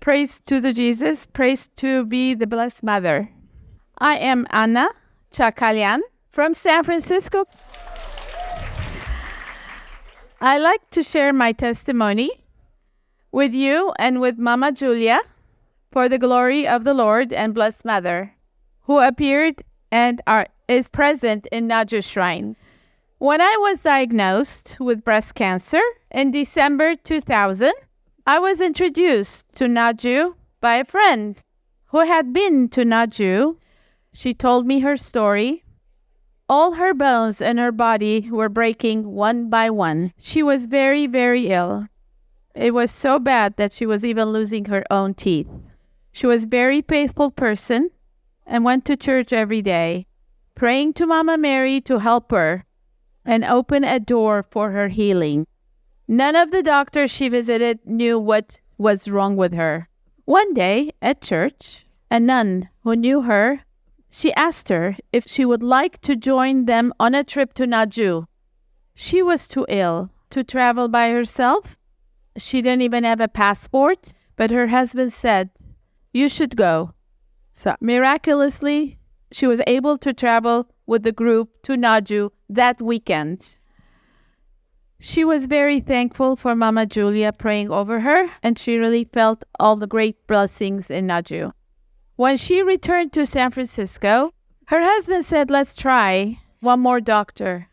Praise to the Jesus. Praise to be the Blessed Mother. I am Anna Chakalian from San Francisco. I like to share my testimony with you and with Mama Julia for the glory of the Lord and Blessed Mother, who appeared and is present in Naju Shrine. When I was diagnosed with breast cancer in December 2000, I was introduced to Naju by a friend who had been to Naju. She told me her story. All her bones in her body were breaking one by one. She was very, very ill. It was so bad that she was even losing her own teeth. She was a very faithful person and went to church every day, praying to Mama Mary to help her and open a door for her healing. None of the doctors she visited knew what was wrong with her. One day at church, a nun who knew her, she asked her if she would like to join them on a trip to Naju. She was too ill to travel by herself. She didn't even have a passport, but her husband said, "You should go." So miraculously, she was able to travel with the group to Naju that weekend. She was very thankful for Mama Julia praying over her, and she really felt all the great blessings in Naju. When she returned to San Francisco, her husband said, "Let's try one more doctor."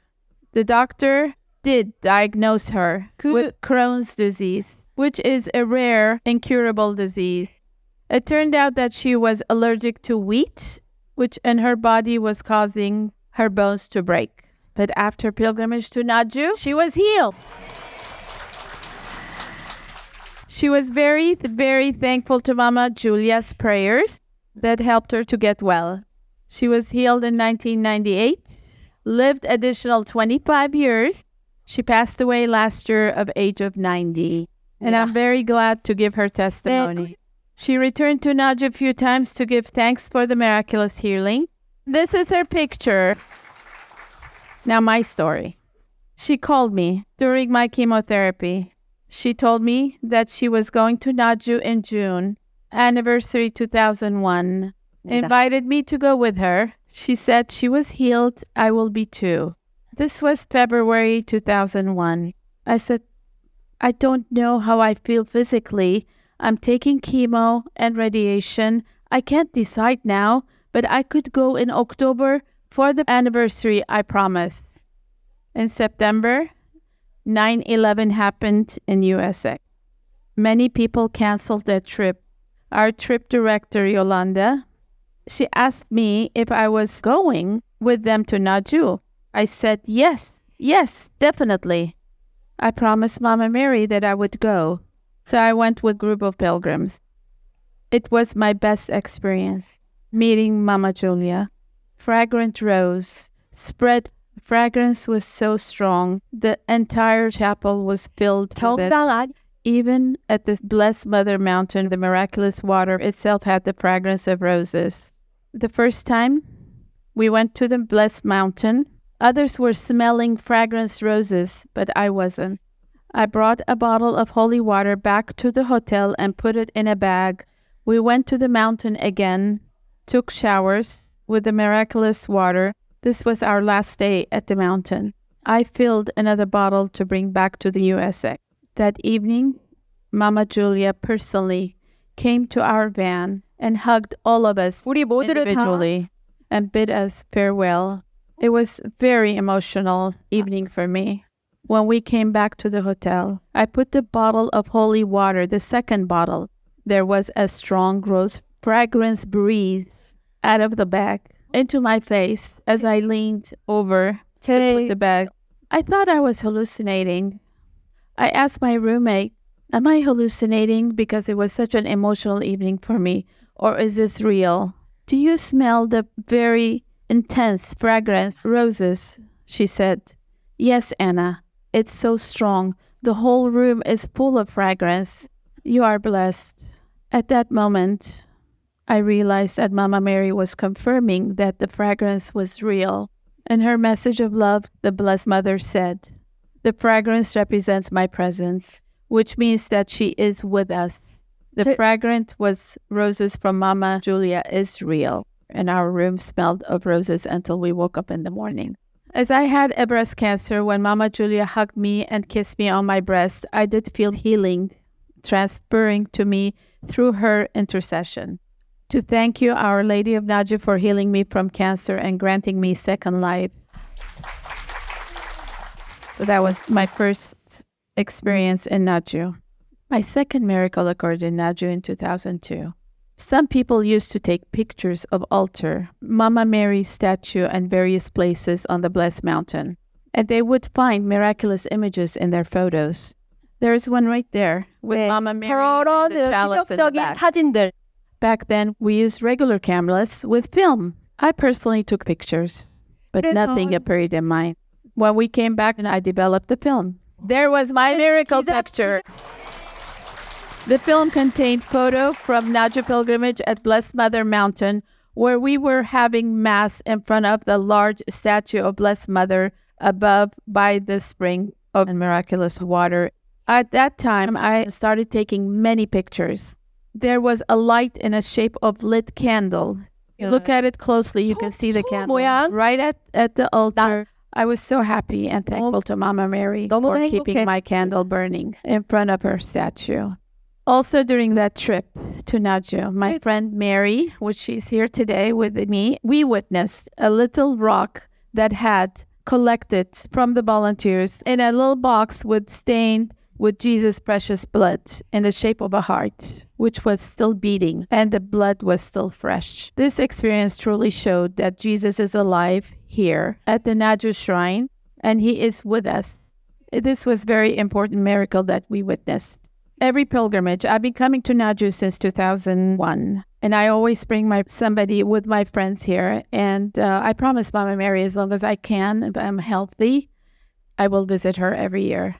The doctor did diagnose her with Crohn's disease, which is a rare, incurable disease. It turned out that she was allergic to wheat, which in her body was causing her bones to break. But after pilgrimage to Naju, she was healed. She was very, very thankful to Mama Julia's prayers that helped her to get well. She was healed in 1998, lived additional 25 years. She passed away last year of age of 90. And I'm very glad to give her testimony. She returned to Naju a few times to give thanks for the miraculous healing. This is her picture. Now my story. She called me during my chemotherapy. She told me that she was going to Naju in June, anniversary 2001. Invited me to go with her. She said she was healed. I will be too. This was February 2001. I said, "I don't know how I feel physically. I'm taking chemo and radiation. I can't decide now, but I could go in October for the anniversary, I promise." In September, 9/11 happened in USA. Many people canceled their trip. Our trip director, Yolanda, she asked me if I was going with them to Naju. I said, yes, definitely. I promised Mama Mary that I would go. So I went with a group of pilgrims. It was my best experience, meeting Mama Julia. Fragrant rose, spread fragrance was so strong. The entire chapel was filled with it. Even at the Blessed Mother Mountain, the miraculous water itself had the fragrance of roses. The first time we went to the Blessed Mountain, others were smelling fragrance roses, but I wasn't. I brought a bottle of holy water back to the hotel and put it in a bag. We went to the mountain again, took showers with the miraculous water. This was our last day at the mountain. I filled another bottle to bring back to the USA. That evening, Mama Julia personally came to our van and hugged all of us individually and bid us farewell. It was a very emotional evening for me. When we came back to the hotel, I put the bottle of holy water, the second bottle. There was a strong rose fragrance breeze out of the bag into my face as I leaned over to put the bag. I thought I was hallucinating. I asked my roommate, "Am I hallucinating because it was such an emotional evening for me, or is this real? Do you smell the very intense fragrance roses?" She said, "Yes, Anna. It's so strong. The whole room is full of fragrance. You are blessed." At that moment, I realized that Mama Mary was confirming that the fragrance was real. In her message of love, the Blessed Mother said, "The fragrance represents my presence, which means that she is with us. The fragrance was roses from Mama Julia is real, and our room smelled of roses until we woke up in the morning. As I had a breast cancer, when Mama Julia hugged me and kissed me on my breast, I did feel healing transferring to me through her intercession. To thank you, Our Lady of Naju, for healing me from cancer and granting me second life. So that was my first experience in Naju. My second miracle occurred in Naju in 2002. Some people used to take pictures of altar, Mama Mary's statue, and various places on the Blessed Mountain, and they would find miraculous images in their photos. There's one right there with Mama Mary and the chalice in the back. 사진들. Back then, we used regular cameras with film. I personally took pictures, but nothing appeared in mine. When we came back, I developed the film. There was my miracle picture. The film contained photo from Naju pilgrimage at Blessed Mother Mountain, where we were having Mass in front of the large statue of Blessed Mother above by the spring of miraculous water. At that time, I started taking many pictures. There was a light in a shape of lit candle. You look at it closely, you can see the candle right at the altar. I was so happy and thankful to Mama Mary for keeping my candle burning in front of her statue. Also during that trip to Naju, my friend Mary, which she's here today with me, we witnessed a little rock that had collected from the volunteers in a little box stained with Jesus' precious blood in the shape of a heart, which was still beating, and the blood was still fresh. This experience truly showed that Jesus is alive here at the Naju Shrine, and He is with us. This was a very important miracle that we witnessed. Every pilgrimage, I've been coming to Naju since 2001, and I always bring somebody with my friends here, and I promise Mama Mary, as long as I can, if I'm healthy, I will visit her every year.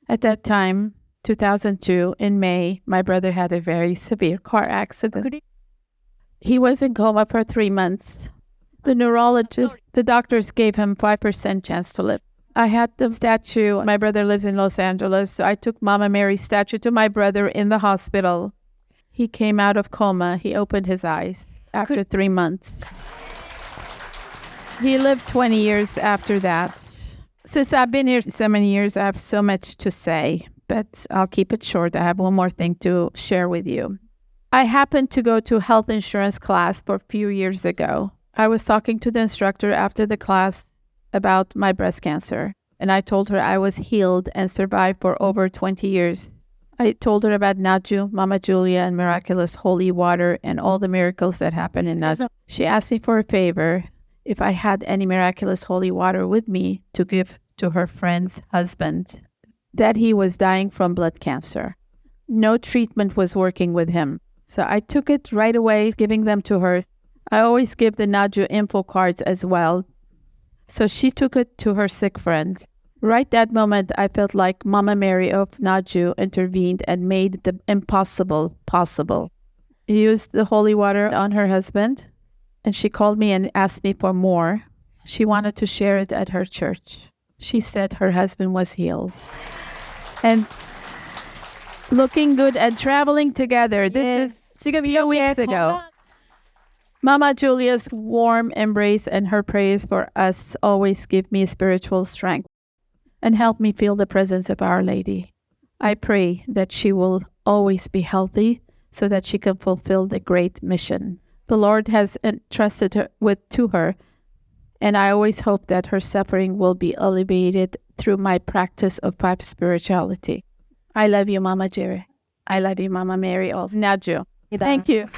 At that time, 2002, in May, my brother had a very severe car accident. He was in coma for 3 months. The doctors gave him 5% chance to live. I had the statue. My brother lives in Los Angeles, so I took Mama Mary's statue to my brother in the hospital. He came out of coma. He opened his eyes after 3 months. He lived 20 years after that. Since I've been here so many years, I have so much to say, but I'll keep it short. I have one more thing to share with you. I happened to go to health insurance class for a few years ago. I was talking to the instructor after the class about my breast cancer, and I told her I was healed and survived for over 20 years. I told her about Naju, Mama Julia, and miraculous holy water and all the miracles that happened in Naju. She asked me for a favor, if I had any miraculous holy water with me to give to her friend's husband, that he was dying from blood cancer. No treatment was working with him. So I took it right away, giving them to her. I always give the Naju info cards as well. So she took it to her sick friend. Right that moment, I felt like Mama Mary of Naju intervened and made the impossible possible. She used the holy water on her husband, and she called me and asked me for more. She wanted to share it at her church. She said her husband was healed. And looking good and traveling together. This is a few weeks ago. Mama Julia's warm embrace and her prayers for us always give me spiritual strength and help me feel the presence of Our Lady. I pray that she will always be healthy so that she can fulfill the great mission the Lord has entrusted her to her, and I always hope that her suffering will be alleviated through my practice of pipe spirituality. I love you, Mama Jerry. I love you, Mama Mary also. Naju. Thank you.